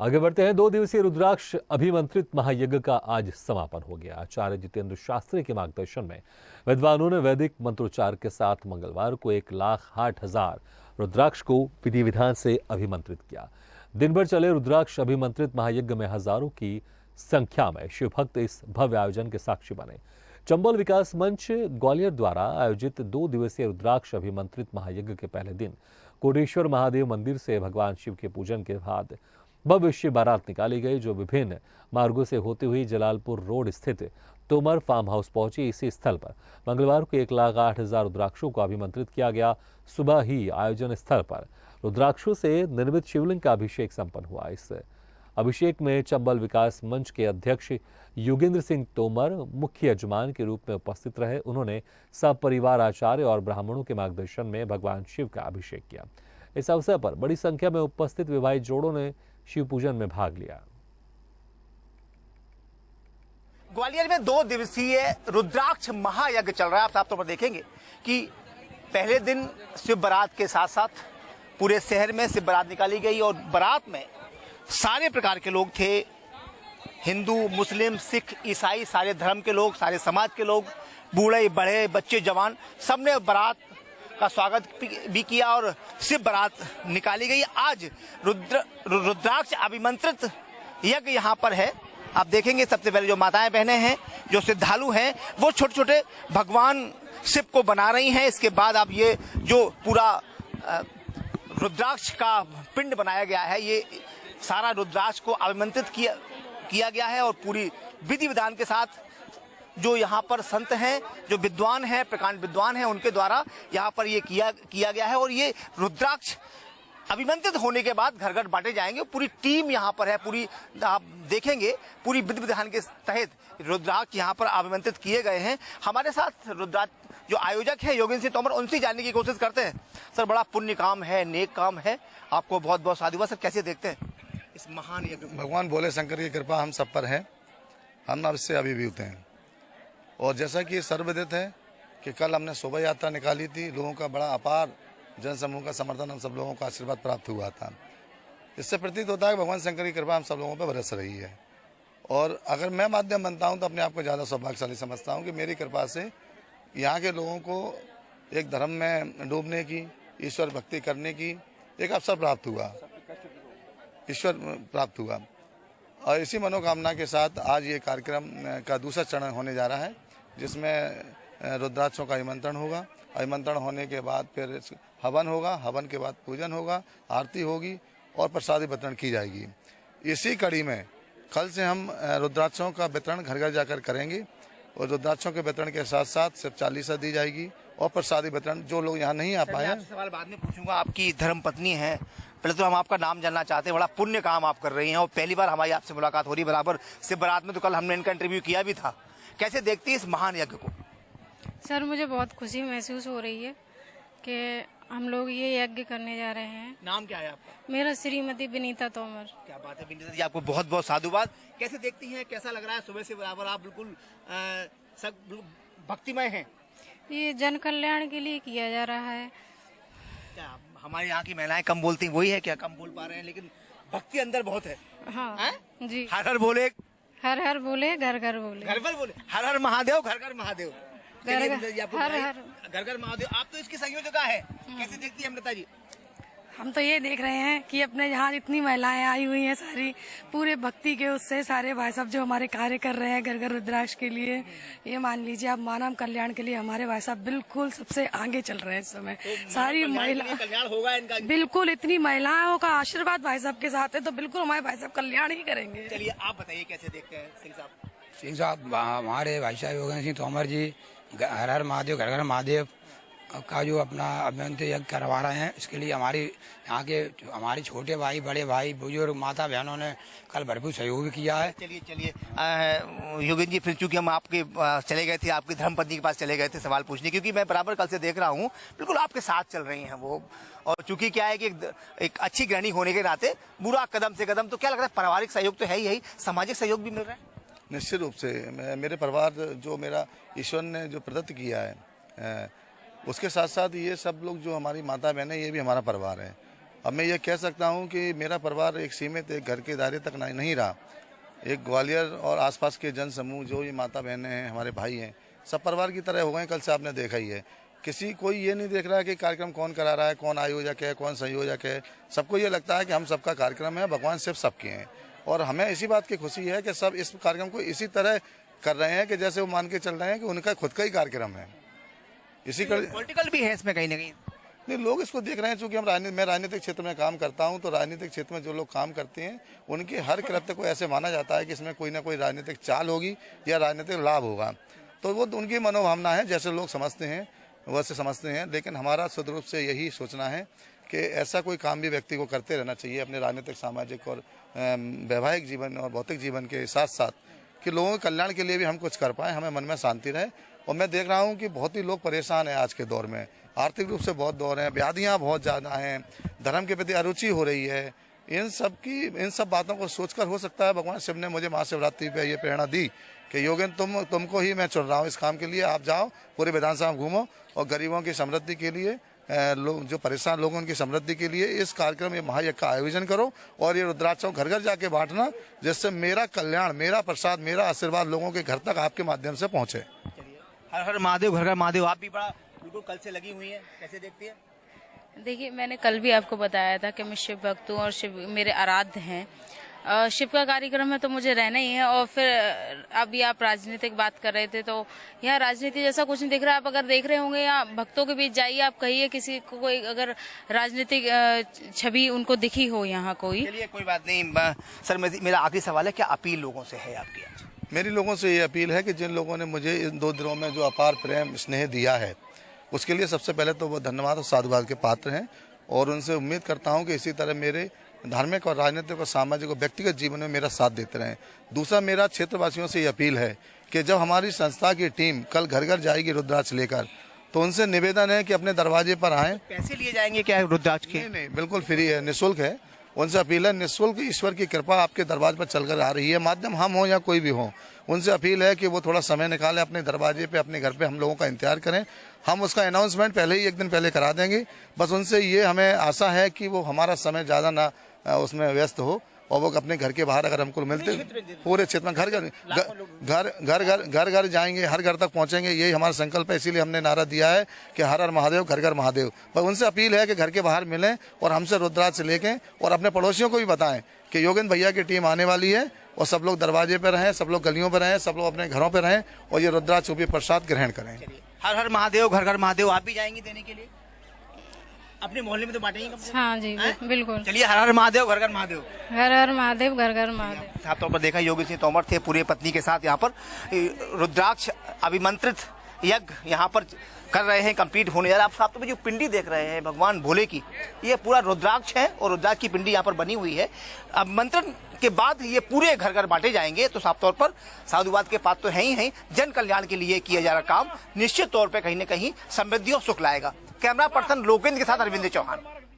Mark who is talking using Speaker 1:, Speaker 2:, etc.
Speaker 1: आगे बढ़ते हैं। 2 दिवसीय रुद्राक्ष अभिमंत्रित महायज्ञ का आज समापन हो गया। आचार्य जितेंद्र शास्त्री के मार्गदर्शन में विद्वानों ने वैदिक मंत्रोच्चार के साथ मंगलवार को 1,60,000 रुद्राक्ष को विधि विधान से अभिमंत्रित किया। दिन भर चले रुद्राक्ष अभिमंत्रित महायज्ञ में हजारों की संख्या में शिव भक्त इस भव्य आयोजन के साक्षी बने। चंबल विकास मंच ग्वालियर द्वारा आयोजित 2 दिवसीय रुद्राक्ष अभिमंत्रित महायज्ञ के पहले दिन कोटेश्वर महादेव मंदिर से भगवान शिव के पूजन के बाद भव्य शिव बारात निकाली गई, जो विभिन्न मार्गों से होती हुई जलालपुर रोड स्थित तोमर फार्म हाउस पहुंची। इसी स्थल पर मंगलवार को 1,08,000 रुद्राक्षों को अभिमंत्रित किया गया। सुबह ही आयोजन स्थल पर रुद्राक्षों से निर्मित शिवलिंग का अभिषेक संपन्न हुआ। इस अभिषेक में चंबल विकास मंच के अध्यक्ष योगेंद्र सिंह तोमर मुख्य यजमान के रूप में उपस्थित रहे। उन्होंने सब परिवार आचार्य और ब्राह्मणों के मार्गदर्शन में भगवान शिव का अभिषेक किया। इस अवसर पर बड़ी संख्या में उपस्थित विवाहित जोड़ों ने शिव पूजन में भाग लिया।
Speaker 2: ग्वालियर में 2 दिवसीय रुद्राक्ष महायज्ञ चल रहा है। आप साफ तौर पर देखेंगे कि पहले दिन शिव बारात के साथ साथ पूरे शहर में शिव बारात निकाली गई और बारात में सारे प्रकार के लोग थे। हिंदू, मुस्लिम, सिख, ईसाई, सारे धर्म के लोग, सारे समाज के लोग, बूढ़े बड़े, बच्चे, जवान, सबने बारात का स्वागत भी किया और शिव बारात निकाली गई। आज रुद्राक्ष अभिमंत्रित यज्ञ यहाँ पर है। आप देखेंगे सबसे पहले जो माताएं बहनें हैं, जो श्रद्धालु हैं, वो छोटे छोटे भगवान शिव को बना रही हैं। इसके बाद अब ये जो पूरा रुद्राक्ष का पिंड बनाया गया है, ये सारा रुद्राक्ष को अभिमंत्रित किया गया है और पूरी विधि विधान के साथ जो यहाँ पर संत हैं, जो विद्वान हैं, प्रकांड विद्वान हैं, उनके द्वारा यहाँ पर ये किया गया है। और ये रुद्राक्ष अभिमंत्रित होने के बाद घर घर बांटे जाएंगे। पूरी टीम यहाँ पर है, पूरी आप देखेंगे पूरी विधि विधान के तहत रुद्राक्ष यहाँ पर अभिमंत्रित किए गए हैं। हमारे साथ रुद्राक्ष जो आयोजक है योगेंद्र सिंह तोमर, उनसे जानने की कोशिश करते हैं। सर, बड़ा पुण्य काम है, नेक काम है, आपको बहुत बहुत साधुवाद। सर, कैसे देखते हैं इस महान यज्ञ?
Speaker 3: भगवान भोले शंकर की कृपा हम सब पर है, हम अब इससे अभिभूत हैं। और जैसा कि सर्वविदित है कि कल हमने शोभा यात्रा निकाली थी, लोगों का बड़ा अपार जनसमूह का समर्थन, हम सब लोगों का आशीर्वाद प्राप्त हुआ था। इससे प्रतीत होता है कि भगवान शंकर की कृपा हम सब लोगों पर बरस रही है। और अगर मैं माध्यम बनता हूं तो अपने आप को ज़्यादा सौभाग्यशाली समझता हूं कि मेरी कृपा से यहाँ के लोगों को एक धर्म में डूबने की, ईश्वर भक्ति करने की एक अवसर प्राप्त हुआ, ईश्वर प्राप्त हुआ। और इसी मनोकामना के साथ आज ये कार्यक्रम का दूसरा चरण होने जा रहा है, जिसमें रुद्राक्षों का आमंत्रण होगा। आमंत्रण होने के बाद फिर हवन होगा, हवन के बाद पूजन होगा, आरती होगी और प्रसादी वितरण की जाएगी। इसी कड़ी में कल से हम रुद्राक्षों का वितरण घर घर जाकर करेंगे और रुद्राक्षों के वितरण के साथ साथ सिर्फ 40 दी जाएगी और प्रसादी वितरण जो लोग यहाँ नहीं आ पाए हैं।
Speaker 2: सवाल बाद में पूछूंगा। आपकी धर्म पत्नी है, पहले तो हम आपका नाम जानना चाहते हैं। बड़ा पुण्य काम आप कर रही हैं और पहली बार हमारी आपसे मुलाकात हो रही है बराबर शिव बारात में, तो कल हमने इनका इंटरव्यू किया भी था। कैसे देखती है इस महान यज्ञ को?
Speaker 4: सर, मुझे बहुत खुशी महसूस हो रही है कि हम लोग ये यज्ञ करने जा रहे हैं।
Speaker 2: नाम क्या है आपका?
Speaker 4: मेरा श्रीमती विनीता तोमर।
Speaker 2: क्या बात है विनीता जी, आपको बहुत बहुत साधुवाद। कैसे देखती हैं, कैसा लग रहा है? सुबह से बराबर आप बिल्कुल सब भक्तिमय हैं।
Speaker 4: ये जन कल्याण के लिए किया जा रहा है।
Speaker 2: क्या हमारे यहाँ की महिलाएं कम बोलती, वही है क्या? कम बोल पा रहे हैं, लेकिन भक्ति अंदर बहुत है।
Speaker 4: हाँ जी।
Speaker 2: हर हर बोले,
Speaker 4: हर हर बोले, घर घर बोले,
Speaker 2: घर घर बोले, हर हर महादेव, घर घर महादेव,
Speaker 4: हर हर
Speaker 2: घर घर महादेव। आप तो इसकी संयोजका है, कैसे देखती है अमृता जी?
Speaker 5: हम तो ये देख रहे हैं कि अपने यहाँ जितनी महिलाएं आई हुई हैं, सारी पूरे भक्ति के उससे सारे भाई साहब जो हमारे कार्य कर रहे हैं घर घर रुद्राक्ष के लिए, ये मान लीजिए आप मानव कल्याण के लिए हमारे भाई साहब बिल्कुल सबसे आगे चल रहे हैं इस समय। तो सारी महिला
Speaker 2: कल्याण होगा इनका,
Speaker 5: बिल्कुल इतनी महिलाओं का आशीर्वाद भाई साहब के साथ है, तो बिल्कुल हमारे भाई साहब कल्याण ही करेंगे।
Speaker 2: चलिए आप बताइए कैसे देखते हैं सिंह साहब?
Speaker 6: सिंह साहब, हमारे भाई साहब योगेंद्र सिंह तोमर जी हर हर महादेव, घर घर महादेव का जो अपना अभिमंत्रित यज्ञ करवा रहे हैं, इसके लिए हमारी यहाँ के हमारे छोटे भाई, बड़े भाई, बुजुर्ग, माता बहनों ने कल भरपूर सहयोग भी किया है।
Speaker 2: चलिए योगेंद्र जी, फिर चूंकि हम आपके चले गए थे, आपकी धर्मपत्नी के पास चले गए थे सवाल पूछने, क्योंकि मैं बराबर कल से देख रहा हूँ बिल्कुल आपके साथ चल रही हैं वो। और चूंकि क्या है कि एक अच्छी गृहिणी होने के नाते बुरा कदम से कदम, तो क्या लग रहा है पारिवारिक सहयोग तो है ही, सामाजिक सहयोग भी मिल रहा है?
Speaker 3: निश्चित रूप से मेरे परिवार जो मेरा ईश्वर ने जो प्रदत्त किया है, उसके साथ साथ ये सब लोग जो हमारी माता बहन है, ये भी हमारा परिवार है। अब मैं ये कह सकता हूँ कि मेरा परिवार एक सीमित एक घर के दायरे तक नहीं रहा। एक ग्वालियर और आसपास के जन समूह जो ये माता बहनें हैं, हमारे भाई हैं, सब परिवार की तरह हो गए। कल से आपने देखा ही है, कोई ये नहीं देख रहा है कि कार्यक्रम कौन करा रहा है, कौन आयोजक है, कौन संयोजक है। सबको ये लगता है कि हम सबका कार्यक्रम है, भगवान सिर्फ सबके हैं। और हमें इसी बात की खुशी है कि सब इस कार्यक्रम को इसी तरह कर रहे हैं कि जैसे वो मान के चल रहे हैं कि उनका खुद का ही कार्यक्रम है।
Speaker 2: पॉलिटिकल भी है इसमें कहीं ना कहीं।
Speaker 3: नहीं, लोग इसको देख रहे हैं। चूंकि मैं राजनीतिक क्षेत्र में काम करता हूं, तो राजनीतिक क्षेत्र में जो लोग काम करते हैं उनके हर कृत्य को ऐसे माना जाता है कि इसमें कोई ना कोई राजनीतिक चाल होगी या राजनीतिक लाभ होगा। तो वो उनकी मनोभावना है, जैसे लोग समझते हैं वैसे समझते हैं। लेकिन हमारा शुद्ध रूप से यही सोचना है कि ऐसा कोई काम भी व्यक्ति को करते रहना चाहिए अपने राजनीतिक, सामाजिक और वैवाहिक जीवन और भौतिक जीवन के साथ साथ, कि लोगों के कल्याण के लिए भी हम कुछ कर पाएं, हमें मन में शांति रहे। और मैं देख रहा हूँ कि बहुत ही लोग परेशान हैं आज के दौर में, आर्थिक रूप से बहुत दौर हैं, व्याधियाँ बहुत ज़्यादा हैं, धर्म के प्रति अरुचि हो रही है। इन सब बातों को सोचकर हो सकता है भगवान शिव ने मुझे महाशिवरात्रि पे ये प्रेरणा दी कि योगेंद्र तुमको ही मैं चुन रहा हूँ इस काम के लिए। आप जाओ, पूरे विधानसभा घूमो और गरीबों की समृद्धि के लिए, लोग जो परेशान लोग उनकी समृद्धि के लिए इस कार्यक्रम ये महायज्ञ का आयोजन करो और ये रुद्राक्षों घर घर जाके बांटना, जिससे मेरा कल्याण, मेरा प्रसाद, मेरा आशीर्वाद लोगों के घर तक आपके माध्यम से पहुंचे।
Speaker 2: हर हर महादेव, घर घर महादेव। आप भी बड़ा बिल्कुल कल से लगी हुई है, कैसे देखती है?
Speaker 7: देखिए, मैंने कल भी आपको बताया था कि मैं शिव भक्त हूँ और शिव मेरे आराध्य हैं। शिव का कार्यक्रम है तो मुझे रहना ही है। और फिर अभी आप राजनीतिक बात कर रहे थे, तो यहाँ राजनीति जैसा कुछ नहीं दिख रहा। आप अगर देख रहे होंगे यहाँ भक्तों के बीच जाइए, आप कहिए किसी को, कोई अगर राजनीतिक छवि उनको दिखी हो यहाँ कोई।
Speaker 2: चलिए कोई बात नहीं। सर मेरा आखिरी सवाल है, क्या अपील लोगों से है आपकी?
Speaker 3: मेरी लोगों से ये अपील है कि जिन लोगों ने मुझे इन 2 दिनों में जो अपार प्रेम स्नेह दिया है, उसके लिए सबसे पहले तो वो धन्यवाद और साधुवाद के पात्र हैं। और उनसे उम्मीद करता हूं कि इसी तरह मेरे धार्मिक और राजनीतिक और सामाजिक और व्यक्तिगत जीवन में मेरा साथ देते रहें। दूसरा, मेरा क्षेत्रवासियों से ये अपील है कि जब हमारी संस्था की टीम कल घर घर जाएगी रुद्राक्ष लेकर, तो उनसे निवेदन है कि अपने दरवाजे पर आएं।
Speaker 2: पैसे लिए जाएंगे क्या रुद्राक्ष के?
Speaker 3: नहीं, बिल्कुल फ्री है, निःशुल्क है। उनसे अपील है, निःशुल्क ईश्वर की कृपा आपके दरवाजे पर चलकर आ रही है, माध्यम हम हो या कोई भी हो। उनसे अपील है कि वो थोड़ा समय निकालें, अपने दरवाजे पे, अपने घर पे हम लोगों का इंतजार करें। हम उसका अनाउंसमेंट पहले ही 1 दिन पहले करा देंगे। बस उनसे ये हमें आशा है कि वो हमारा समय ज़्यादा ना उसमें व्यस्त हो और वो अपने घर के बाहर अगर हमको मिलते, पूरे क्षेत्र में घर घर जाएंगे, हर घर तक पहुंचेंगे। यही हमारा संकल्प है। इसीलिए हमने नारा दिया है कि हर हर महादेव, घर घर महादेव। पर उनसे अपील है कि घर के बाहर मिलें और हमसे रुद्राक्ष लेके और अपने पड़ोसियों को भी बताएं कि योगेंद्र भैया की टीम आने वाली है। और सब लोग दरवाजे पर रहें, सब लोग गलियों पर रहें, सब लोग अपने घरों पर रहें और ये रुद्राक्ष रूपी प्रसाद ग्रहण करें।
Speaker 2: हर हर महादेव, घर घर महादेव। आप भी जाएंगी देने के लिए? अपने मोहल्ले में तो बांटेंगे?
Speaker 4: हाँ जी, बिल्कुल।
Speaker 2: चलिए, हर हर महादेव, घर घर महादेव।
Speaker 4: हर हर महादेव, घर घर महादेव।
Speaker 2: साफ तौर पर देखा, योगेंद्र सिंह तोमर थे पूरे पत्नी के साथ यहाँ पर रुद्राक्ष अभिमंत्रित यज्ञ यहाँ पर कर रहे हैं, कंप्लीट होने जा रहा है। आप साफ तौर पर जो पिंडी देख रहे हैं भगवान भोले की, ये पूरा रुद्राक्ष है और रुद्राक्ष की पिंडी यहाँ पर बनी हुई है। अब मंत्रण के बाद ये पूरे घर घर बांटे जाएंगे। तो साफ तौर पर साधुवाद के पात्र तो हैं ही हैं। जन कल्याण के लिए किया जा रहा काम निश्चित तौर पर कहीं न कहीं समृद्धि और सुख लाएगा। कैमरा पर्सन लोकेंद्र के साथ अरविंद चौहान।